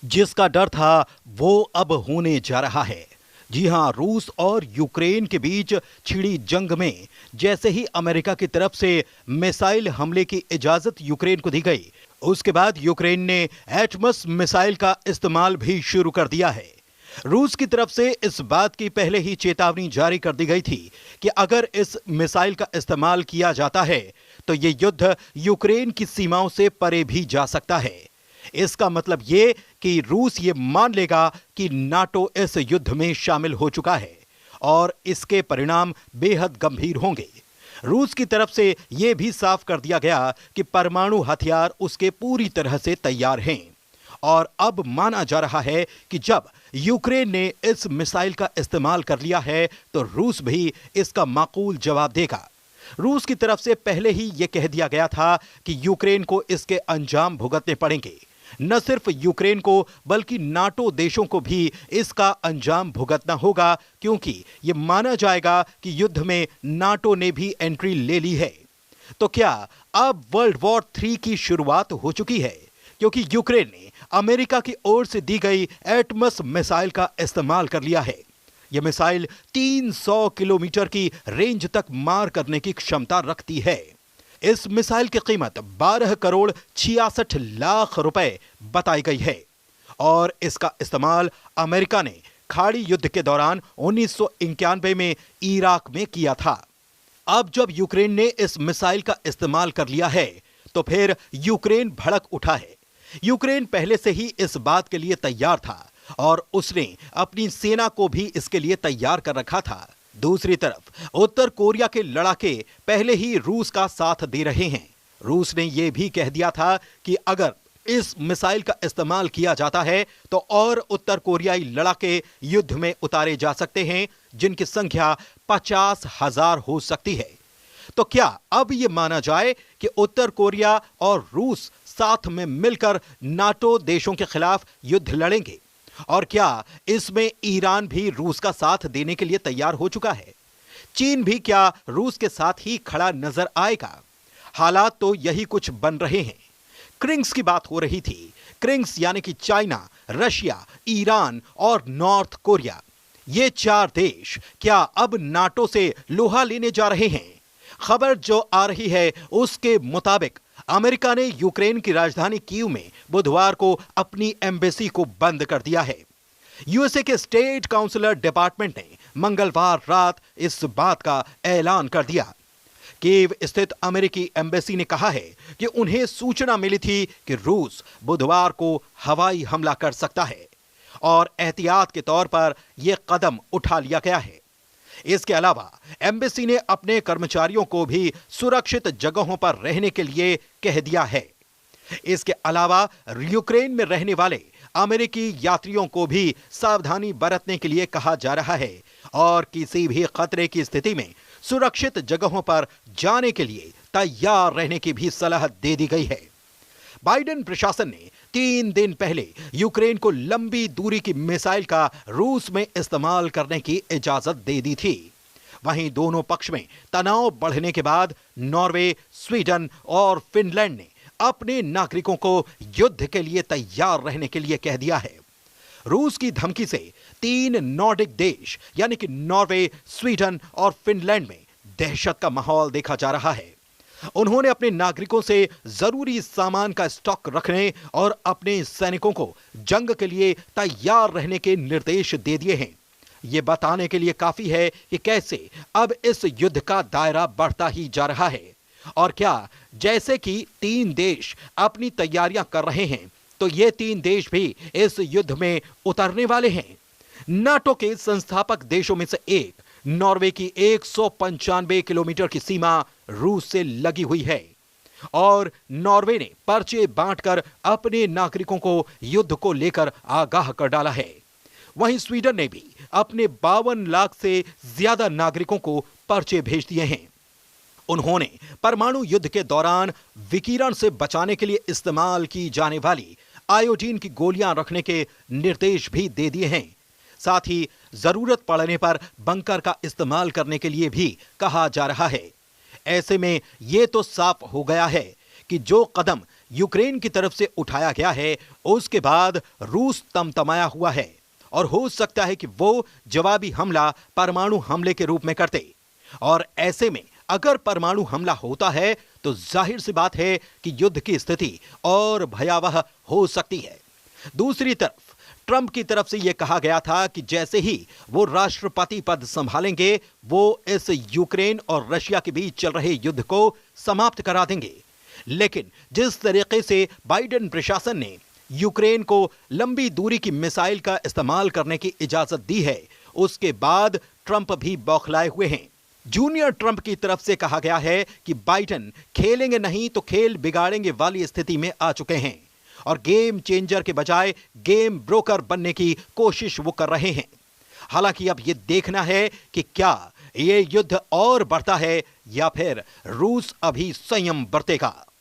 जिसका डर था वो अब होने जा रहा है। जी हां, रूस और यूक्रेन के बीच छिड़ी जंग में जैसे ही अमेरिका की तरफ से मिसाइल हमले की इजाजत यूक्रेन को दी गई, उसके बाद यूक्रेन ने एटमस मिसाइल का इस्तेमाल भी शुरू कर दिया है। रूस की तरफ से इस बात की पहले ही चेतावनी जारी कर दी गई थी कि अगर इस मिसाइल का इस्तेमाल किया जाता है तो ये युद्ध यूक्रेन की सीमाओं से परे भी जा सकता है। इसका मतलब ये कि रूस ये मान लेगा कि नाटो इस युद्ध में शामिल हो चुका है और इसके परिणाम बेहद गंभीर होंगे। रूस की तरफ से यह भी साफ कर दिया गया कि परमाणु हथियार उसके पूरी तरह से तैयार हैं और अब माना जा रहा है कि जब यूक्रेन ने इस मिसाइल का इस्तेमाल कर लिया है तो रूस भी इसका माकूल जवाब देगा। रूस की तरफ से पहले ही यह कह दिया गया था कि यूक्रेन को इसके अंजाम भुगतने पड़ेंगे। न सिर्फ यूक्रेन को बल्कि नाटो देशों को भी इसका अंजाम भुगतना होगा, क्योंकि यह माना जाएगा कि युद्ध में नाटो ने भी एंट्री ले ली है। तो क्या अब वर्ल्ड वॉर 3 की शुरुआत हो चुकी है, क्योंकि यूक्रेन ने अमेरिका की ओर से दी गई एटमस मिसाइल का इस्तेमाल कर लिया है। यह मिसाइल 300 किलोमीटर की रेंज तक मार करने की क्षमता रखती है। इस मिसाइल की कीमत 12 करोड़ 66 लाख रुपए बताई गई है और इसका इस्तेमाल अमेरिका ने खाड़ी युद्ध के दौरान 1991 में इराक में किया था। अब जब यूक्रेन ने इस मिसाइल का इस्तेमाल कर लिया है तो फिर यूक्रेन भड़क उठा है। यूक्रेन पहले से ही इस बात के लिए तैयार था और उसने अपनी सेना को भी इसके लिए तैयार कर रखा था। दूसरी तरफ उत्तर कोरिया के लड़ाके पहले ही रूस का साथ दे रहे हैं। रूस ने यह भी कह दिया था कि अगर इस मिसाइल का इस्तेमाल किया जाता है तो और उत्तर कोरियाई लड़ाके युद्ध में उतारे जा सकते हैं, जिनकी संख्या 50,000 हो सकती है। तो क्या अब यह माना जाए कि उत्तर कोरिया और रूस साथ में मिलकर नाटो देशों के खिलाफ युद्ध लड़ेंगे? और क्या इसमें ईरान भी रूस का साथ देने के लिए तैयार हो चुका है? चीन भी क्या रूस के साथ ही खड़ा नजर आएगा? हालात तो यही कुछ बन रहे हैं। क्रिंग्स की बात हो रही थी। क्रिंग्स यानी कि चाइना, रशिया, ईरान और नॉर्थ कोरिया, ये 4 देश क्या अब नाटो से लोहा लेने जा रहे हैं? खबर जो आ रही है उसके मुताबिक अमेरिका ने यूक्रेन की राजधानी कीव में बुधवार को अपनी एम्बेसी को बंद कर दिया है। यूएसए के स्टेट काउंसिलर डिपार्टमेंट ने मंगलवार रात इस बात का ऐलान कर दिया। कीव स्थित अमेरिकी एम्बेसी ने कहा है कि उन्हें सूचना मिली थी कि रूस बुधवार को हवाई हमला कर सकता है और एहतियात के तौर पर यह कदम उठा लिया गया है। इसके अलावा एम्बेसी ने अपने कर्मचारियों को भी सुरक्षित जगहों पर रहने के लिए कह दिया है। इसके अलावा यूक्रेन में रहने वाले अमेरिकी यात्रियों को भी सावधानी बरतने के लिए कहा जा रहा है और किसी भी खतरे की स्थिति में सुरक्षित जगहों पर जाने के लिए तैयार रहने की भी सलाह दे दी गई है। बाइडेन प्रशासन ने 3 दिन पहले यूक्रेन को लंबी दूरी की मिसाइल का रूस में इस्तेमाल करने की इजाजत दे दी थी। वहीं दोनों पक्ष में तनाव बढ़ने के बाद नॉर्वे, स्वीडन और फिनलैंड ने अपने नागरिकों को युद्ध के लिए तैयार रहने के लिए कह दिया है। रूस की धमकी से 3 नॉर्डिक देश यानी कि नॉर्वे, स्वीडन और फिनलैंड में दहशत का माहौल देखा जा रहा है। उन्होंने अपने नागरिकों से जरूरी सामान का स्टॉक रखने और अपने सैनिकों को जंग के लिए तैयार रहने के निर्देश दे दिए हैं। यह बताने के लिए काफी है कि कैसे अब इस युद्ध का दायरा बढ़ता ही जा रहा है और क्या जैसे कि 3 देश अपनी तैयारियां कर रहे हैं तो ये 3 देश भी इस युद्ध में उतरने वाले हैं। नाटो के संस्थापक देशों में से एक नॉर्वे की 195 किलोमीटर की सीमा रूस से लगी हुई है और नॉर्वे ने पर्चे बांटकर अपने नागरिकों को युद्ध को लेकर आगाह कर डाला है। वहीं स्वीडन ने भी अपने 52 लाख से ज्यादा नागरिकों को पर्चे भेज दिए हैं। उन्होंने परमाणु युद्ध के दौरान विकिरण से बचाने के लिए इस्तेमाल की जाने वाली आयोडीन की गोलियां रखने के निर्देश भी दे दिए हैं। साथ ही जरूरत पड़ने पर बंकर का इस्तेमाल करने के लिए भी कहा जा रहा है। ऐसे में यह तो साफ हो गया है कि जो कदम यूक्रेन की तरफ से उठाया गया है, उसके बाद रूस तमतमाया हुआ है और हो सकता है कि वो जवाबी हमला परमाणु हमले के रूप में करते। और ऐसे में अगर परमाणु हमला होता है तो जाहिर सी बात है कि युद्ध की स्थिति और भयावह हो सकती है। दूसरी तरफ ट्रंप की तरफ से यह कहा गया था कि जैसे ही वो राष्ट्रपति पद संभालेंगे, वो इस यूक्रेन और रशिया के बीच चल रहे युद्ध को समाप्त करा देंगे। लेकिन जिस तरीके से बाइडेन प्रशासन ने यूक्रेन को लंबी दूरी की मिसाइल का इस्तेमाल करने की इजाजत दी है, उसके बाद ट्रंप भी बौखलाए हुए हैं। जूनियर ट्रंप की तरफ से कहा गया है कि बाइडेन खेलेंगे नहीं तो खेल बिगाड़ेंगे वाली स्थिति में आ चुके हैं और गेम चेंजर के बजाय गेम ब्रोकर बनने की कोशिश वो कर रहे हैं। हालांकि अब यह देखना है कि क्या ये युद्ध और बढ़ता है या फिर रूस अभी संयम बरतेगा।